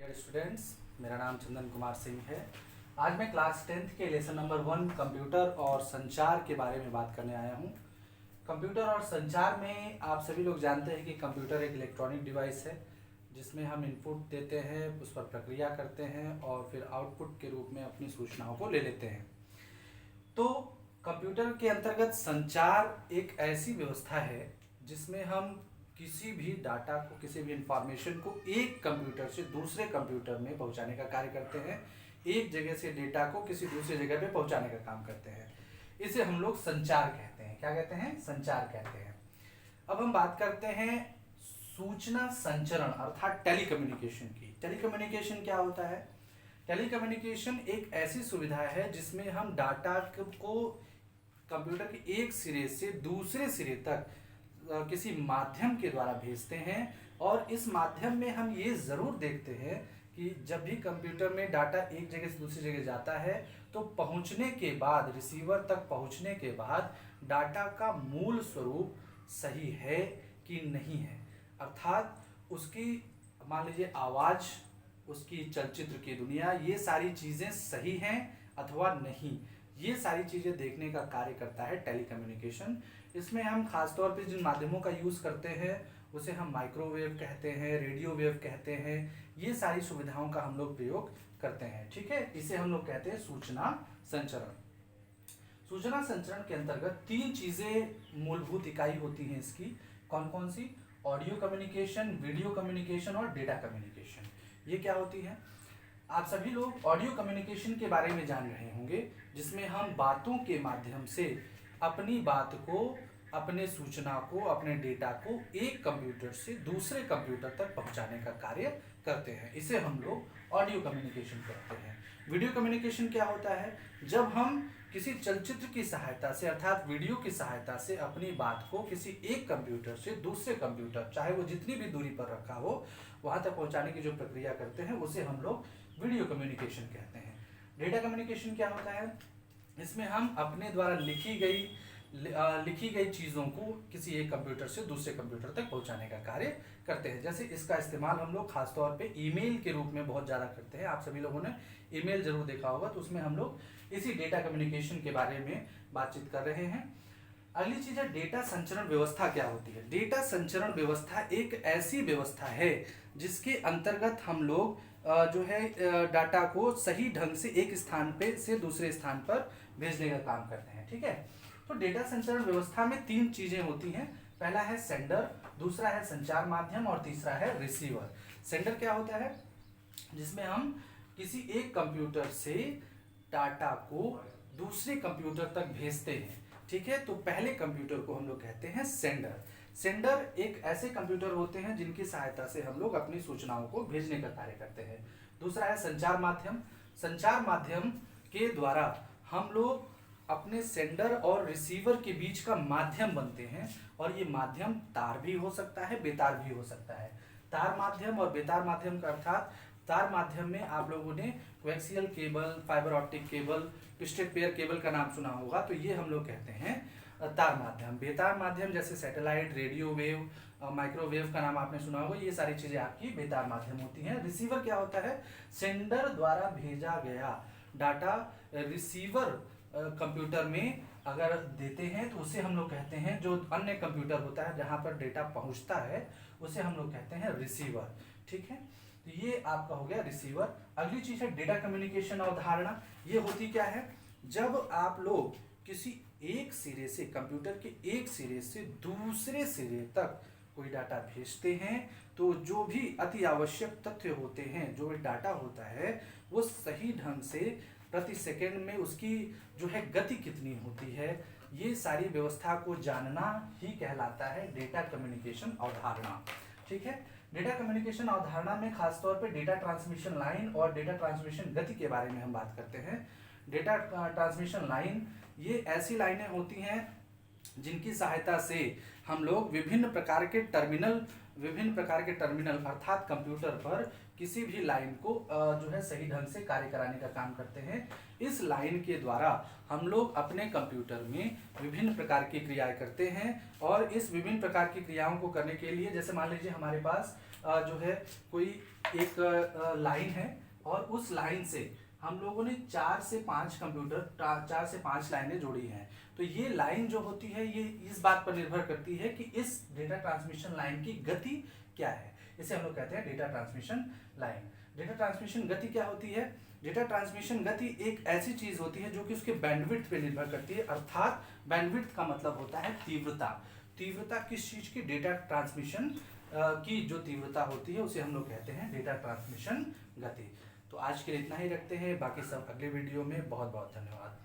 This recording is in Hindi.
डियर स्टूडेंट्स, मेरा नाम चंदन कुमार सिंह है। आज मैं क्लास 10th के लेसन नंबर 1 कंप्यूटर और संचार के बारे में बात करने आया हूँ। कंप्यूटर और संचार में आप सभी लोग जानते हैं कि कंप्यूटर एक इलेक्ट्रॉनिक डिवाइस है जिसमें हम इनपुट देते हैं, उस पर प्रक्रिया करते हैं और फिर आउटपुट के रूप में अपनी सूचनाओं को ले लेते हैं। तो कंप्यूटर के अंतर्गत संचार एक ऐसी व्यवस्था है जिसमें हम किसी भी डाटा को, किसी भी इंफॉर्मेशन को एक कंप्यूटर से दूसरे कंप्यूटर में पहुंचाने का कार्य करते हैं। एक जगह से डेटा को किसी दूसरी जगह पे पहुंचाने का काम करते हैं। इसे हम लोग संचार कहते हैं। क्या कहते हैं? संचार कहते हैं। अब हम बात करते हैं सूचना संचरण अर्थात टेलीकम्युनिकेशन की। टेलीकम्युनिकेशन क्या होता है? टेलीकम्युनिकेशन एक ऐसी सुविधा है जिसमें हम डाटा को कंप्यूटर के एक सिरे से दूसरे सिरे तक किसी माध्यम के द्वारा भेजते हैं और इस माध्यम में हम ये ज़रूर देखते हैं कि जब भी कंप्यूटर में डाटा एक जगह से दूसरी जगह जाता है तो पहुंचने के बाद, रिसीवर तक पहुंचने के बाद डाटा का मूल स्वरूप सही है कि नहीं है। अर्थात उसकी मान लीजिए आवाज़, उसकी चलचित्र की दुनिया, ये सारी चीज़ें सही हैं अथवा नहीं, ये सारी चीज़ें देखने का कार्य करता है टेलीकम्युनिकेशन। इसमें हम खासतौर पे जिन माध्यमों का यूज़ करते हैं उसे हम माइक्रोवेव कहते हैं, रेडियो वेव कहते हैं। ये सारी सुविधाओं का हम लोग प्रयोग करते हैं। ठीक है, इसे हम लोग कहते हैं सूचना संचरण। सूचना संचरण के अंतर्गत 3 चीज़ें मूलभूत इकाई होती हैं इसकी। कौन कौन सी? ऑडियो कम्युनिकेशन, वीडियो कम्युनिकेशन और डेटा कम्युनिकेशन। ये क्या होती है? आप सभी लोग ऑडियो कम्युनिकेशन के बारे में जान रहे होंगे, जिसमें हम बातों के माध्यम से अपनी बात को, अपने सूचना को, अपने डेटा को एक कंप्यूटर से दूसरे कंप्यूटर तक पहुंचाने का कार्य करते हैं। इसे हम लोग ऑडियो कम्युनिकेशन कहते हैं। वीडियो कम्युनिकेशन क्या होता है? जब हम किसी चलचित्र की सहायता से अर्थात वीडियो की सहायता से अपनी बात को किसी एक कंप्यूटर से दूसरे कंप्यूटर, चाहे वो जितनी भी दूरी पर रखा हो, वहां तक पहुंचाने की जो प्रक्रिया करते हैं उसे हम लोग वीडियो कम्युनिकेशन कहते हैं। डेटा कम्युनिकेशन क्या होता है? इसमें हम अपने द्वारा लिखी गई चीज़ों को किसी एक कंप्यूटर से दूसरे कंप्यूटर तक पहुंचाने का कार्य करते हैं। जैसे इसका इस्तेमाल हम लोग खासतौर पे ईमेल के रूप में बहुत ज़्यादा करते हैं। आप सभी लोगों ने ईमेल जरूर देखा होगा, तो उसमें हम लोग इसी डेटा कम्युनिकेशन के बारे में बातचीत कर रहे हैं। अगली चीज़ है डेटा संचरण व्यवस्था। क्या होती है? डेटा संचरण व्यवस्था एक ऐसी व्यवस्था है जिसके अंतर्गत हम लोग जो है डाटा को सही ढंग से एक स्थान पे से दूसरे स्थान पर भेजने का काम करते हैं। ठीक है, तो डेटा संचरण व्यवस्था में 3 चीजें होती हैं। पहला है सेंडर, दूसरा है संचार माध्यम और तीसरा है रिसीवर। सेंडर क्या होता है? जिसमें हम किसी एक कंप्यूटर से डाटा को दूसरे कंप्यूटर तक भेजते हैं। ठीक है, तो पहले कंप्यूटर को हम लोग कहते हैं सेंडर। सेंडर एक ऐसे कंप्यूटर होते हैं जिनकी सहायता से हम लोग अपनी सूचनाओं को भेजने का कार्य करते हैं। दूसरा है संचार माध्यम। संचार माध्यम के द्वारा हम लोग अपने सेंडर और रिसीवर के बीच का माध्यम बनते हैं और ये माध्यम तार भी हो सकता है, बेतार भी हो सकता है। तार माध्यम और बेतार माध्यम का अर्थात तार माध्यम में आप लोगों ने coaxial cable, fibre optic cable, twisted pair cable का नाम सुना होगा, तो ये हम लोग कहते हैं तार माध्यम। बेतार माध्यम जैसे सैटेलाइट, रेडियो वेव, माइक्रोवेव का नाम आपने सुना होगा, ये सारी चीजें आपकी बेतार माध्यम होती हैं। रिसीवर क्या होता है? सेंडर द्वारा भेजा गया डाटा रिसीवर कंप्यूटर में अगर देते हैं तो उसे हम लोग कहते हैं, जो अन्य कंप्यूटर होता है जहां पर डेटा पहुंचता है उसे हम लोग कहते हैं रिसीवर। ठीक है, तो ये आपका हो गया रिसीवर। अगली चीज है डेटा कम्युनिकेशन अवधारणा। ये होती क्या है? जब आप लोग किसी एक सिरे से, कंप्यूटर के एक सिरे से दूसरे सिरे तक कोई डाटा भेजते हैं तो जो भी अति आवश्यक तथ्य होते हैं, जो भी डाटा होता है, वो सही ढंग से प्रति सेकंड में उसकी जो है गति कितनी होती है, ये सारी व्यवस्था को जानना ही कहलाता है डेटा कम्युनिकेशन अवधारणा। ठीक है, डेटा कम्युनिकेशन अवधारणा में खासतौर पे डेटा ट्रांसमिशन लाइन और डेटा ट्रांसमिशन गति के बारे में हम बात करते हैं। डेटा ट्रांसमिशन लाइन ये ऐसी लाइनें होती हैं जिनकी सहायता से हम लोग विभिन्न प्रकार के टर्मिनल अर्थात कंप्यूटर पर किसी भी लाइन को जो है सही ढंग से कार्य कराने का काम करते हैं। इस लाइन के द्वारा हम लोग अपने कंप्यूटर में विभिन्न प्रकार की क्रियाएं करते हैं और इस विभिन्न प्रकार की क्रियाओं को करने के लिए, जैसे मान लीजिए हमारे पास जो है कोई एक लाइन है और उस लाइन से हम लोगों ने 4 से 5 लाइनें जोड़ी हैं। तो ये लाइन जो होती है ये इस बात पर निर्भर करती है कि इस डेटा ट्रांसमिशन लाइन की गति क्या है। इसे हम लोग कहते हैं data transmission line. Data transmission गति क्या होती है? डेटा ट्रांसमिशन गति एक ऐसी चीज होती है जो कि उसके बैंडविड्थ पे निर्भर करती है, अर्थात बैंडविड्थ का मतलब होता है तीव्रता। तीव्रता किस चीज की? डेटा ट्रांसमिशन की जो तीव्रता होती है उसे हम लोग कहते हैं डेटा ट्रांसमिशन गति। तो आज के लिए इतना ही रखते हैं, बाकी सब अगले वीडियो में। बहुत बहुत धन्यवाद।